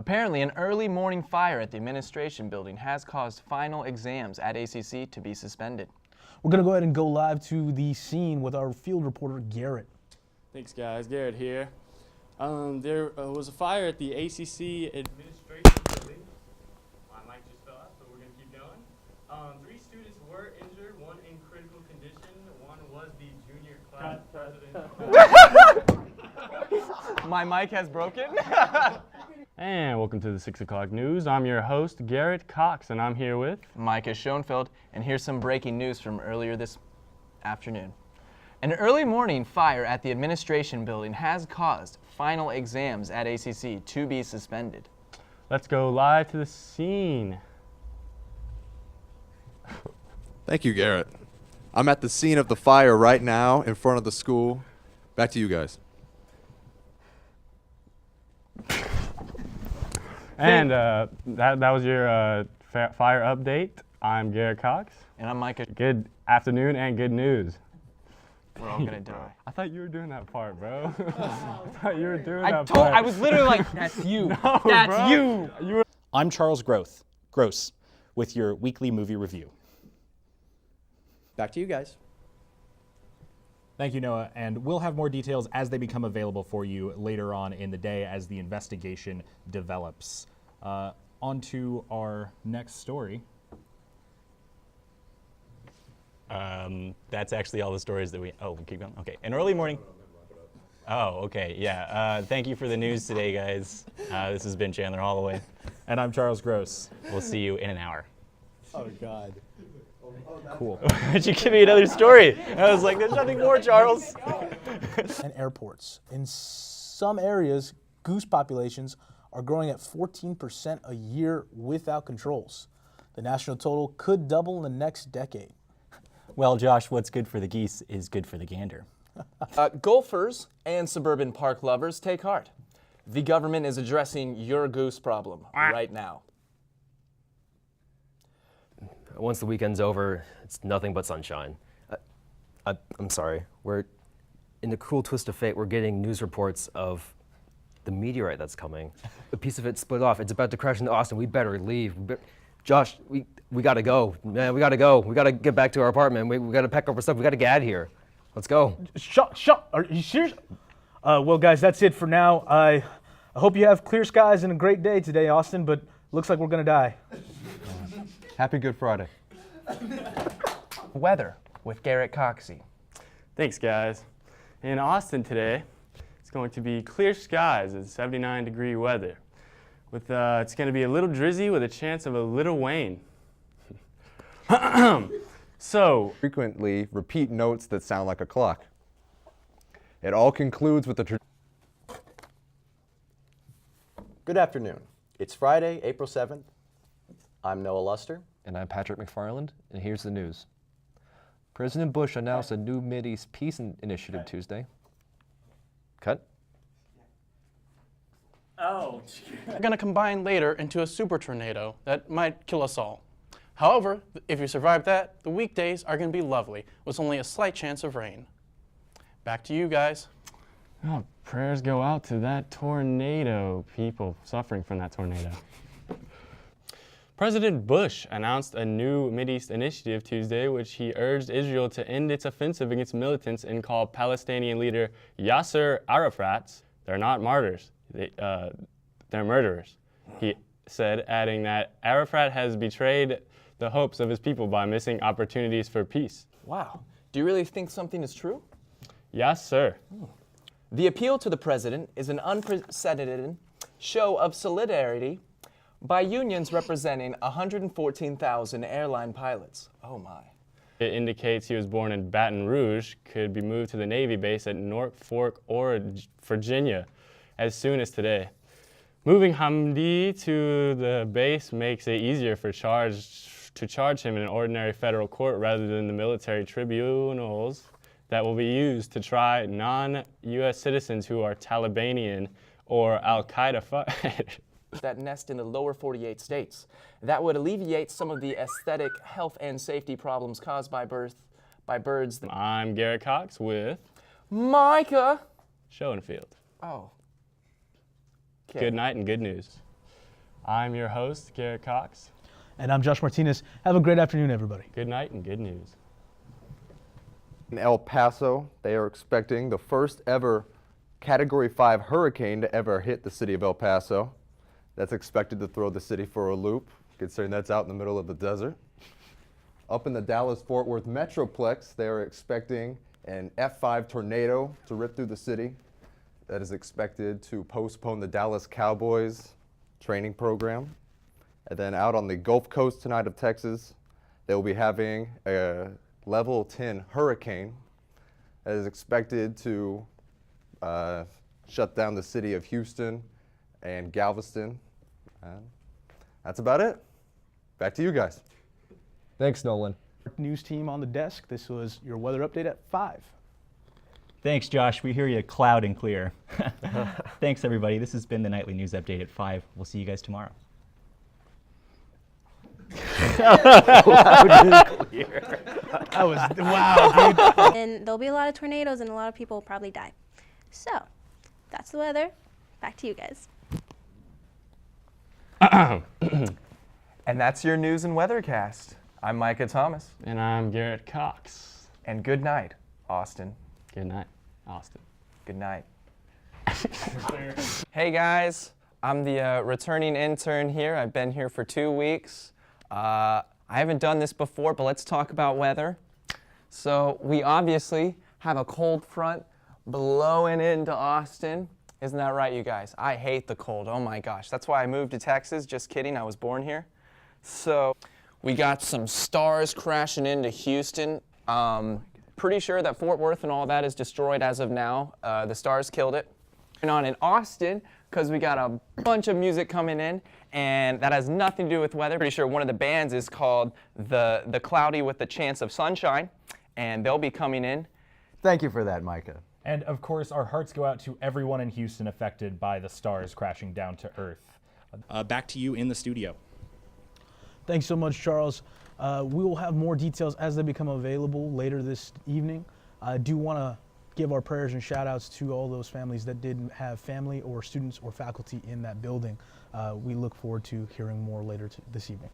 Apparently, an early morning fire at the administration building has caused final exams at ACC to be suspended. We're going to go ahead and go live to the scene with our field reporter, Garrett. Thanks, guys. Garrett here. There was a fire at the ACC administration building. My mic just fell out, so we're going to keep going. 3 students were injured, 1 in critical condition. 1 was the junior class president. My mic has broken. And welcome to the 6 o'clock news. I'm your host, Garrett Cox, and I'm here with Micah Schoenfeld, and here's some breaking news from earlier this afternoon. An early morning fire at the administration building has caused final exams at ACC to be suspended. Let's go live to the scene. Thank you, Garrett. I'm at the scene of the fire right now in front of the school. Back to you guys. And that was your fire update. I'm Garrett Cox. And I'm Micah. Good afternoon and good news. We're all gonna die. I thought you were doing that part, bro. I thought you were doing that part. I was literally like, that's you. No, that's bro. you. I'm Charles Gross with your weekly movie review. Back to you guys. Thank you, Noah, and we'll have more details as they become available for you later on in the day as the investigation develops. On to our next story. That's actually all the stories that we keep going. Okay, an early morning. Oh, okay, yeah. Thank you for the news today, guys. This has been Chandler Holloway. And I'm Charles Gross. We'll see you in an hour. Oh, God. Cool. Why'd you give me another story? I was like, there's nothing more, Charles. And airports. In some areas, goose populations are growing at 14% a year without controls. The national total could double in the next decade. Well, Josh, what's good for the geese is good for the gander. Golfers and suburban park lovers, take heart. The government is addressing your goose problem right now. Once the weekend's over, it's nothing but sunshine. I'm sorry. We're in the cruel twist of fate. We're getting news reports of the meteorite that's coming. A piece of it split off. It's about to crash into Austin. We better leave. Josh, we gotta go. Man, we gotta go. We gotta get back to our apartment. We gotta pack up our stuff. We gotta get out of here. Let's go. Shut. Are you serious? Well, guys, that's it for now. I hope you have clear skies and a great day today, Austin, but looks like we're gonna die. Happy Good Friday. Weather with Garrett Coxey. Thanks, guys. In Austin today, it's going to be clear skies and 79-degree weather. With it's going to be a little drizzy with a chance of a little rain. So, Frequently repeat notes that sound like a clock. It all concludes with the Good afternoon. It's Friday, April 7th. I'm Noah Luster. And I'm Patrick McFarland, and here's the news. President Bush announced a new Mideast peace initiative Tuesday. Cut. Oh. We're going to combine later into a super tornado that might kill us all. However, if you survive that, the weekdays are going to be lovely, with only a slight chance of rain. Back to you guys. oh, prayers go out to that tornado, people suffering from that tornado. President Bush announced a new Mideast initiative Tuesday, which he urged Israel to end its offensive against militants and called Palestinian leader Yasser Arafat, they're not martyrs, they're murderers. He said, adding that Arafat has betrayed the hopes of his people by missing opportunities for peace. Wow. Do you really think something is true? Yes, sir. The appeal to the president is an unprecedented show of solidarity by unions representing 114,000 airline pilots. Oh my. It indicates he was born in Baton Rouge, could be moved to the Navy base at Norfolk or Virginia as soon as today. Moving Hamdi to the base makes it easier to charge him in an ordinary federal court rather than the military tribunals that will be used to try non-U.S. citizens who are Talibanian or Al-Qaeda fighters. That nest in the lower 48 states. That would alleviate some of the aesthetic, health, and safety problems caused by birds. I'm Garrett Cox with Micah Schoenfeld. Oh. Okay. Good night and good news. I'm your host, Garrett Cox. And I'm Josh Martinez. Have a great afternoon, everybody. Good night and good news. In El Paso, they are expecting the first ever Category 5 hurricane to ever hit the city of El Paso. That's expected to throw the city for a loop, considering that's out in the middle of the desert. Up in the Dallas-Fort Worth Metroplex, they are expecting an F5 tornado to rip through the city. That is expected to postpone the Dallas Cowboys training program. And then out on the Gulf Coast tonight of Texas, they will be having a level 10 hurricane that is expected to shut down the city of Houston and Galveston. And that's about it. Back to you guys. Thanks, Nolan. News team on the desk. This was your weather update at 5. Thanks, Josh. We hear you loud and clear. Thanks, everybody. This has been the Nightly News Update at 5. We'll see you guys tomorrow. That was, wow, dude. And there'll be a lot of tornadoes and a lot of people will probably die. So, that's the weather. Back to you guys. And that's your news and weathercast. I'm Micah Thomas. And I'm Garrett Cox. And good night, Austin. Good night, Austin. Good night. Hey guys, I'm the returning intern here. I've been here for 2 weeks. I haven't done this before, but let's talk about weather. So we obviously have a cold front blowing into Austin. Isn't that right, you guys? I hate the cold. Oh my gosh. That's why I moved to Texas. Just kidding. I was born here. So we got some stars crashing into Houston. Pretty sure that Fort Worth and all that is destroyed as of now. The stars killed it. And on in Austin, because we got a bunch of music coming in, and that has nothing to do with weather. Pretty sure one of the bands is called the Cloudy with the Chance of Sunshine, and they'll be coming in. Thank you for that, Micah. And of course, our hearts go out to everyone in Houston affected by the stars crashing down to Earth. Back to you in the studio. Thanks so much, Charles. We will have more details as they become available later this evening. I do want to give our prayers and shout outs to all those families that didn't have family or students or faculty in that building. We look forward to hearing more later this evening.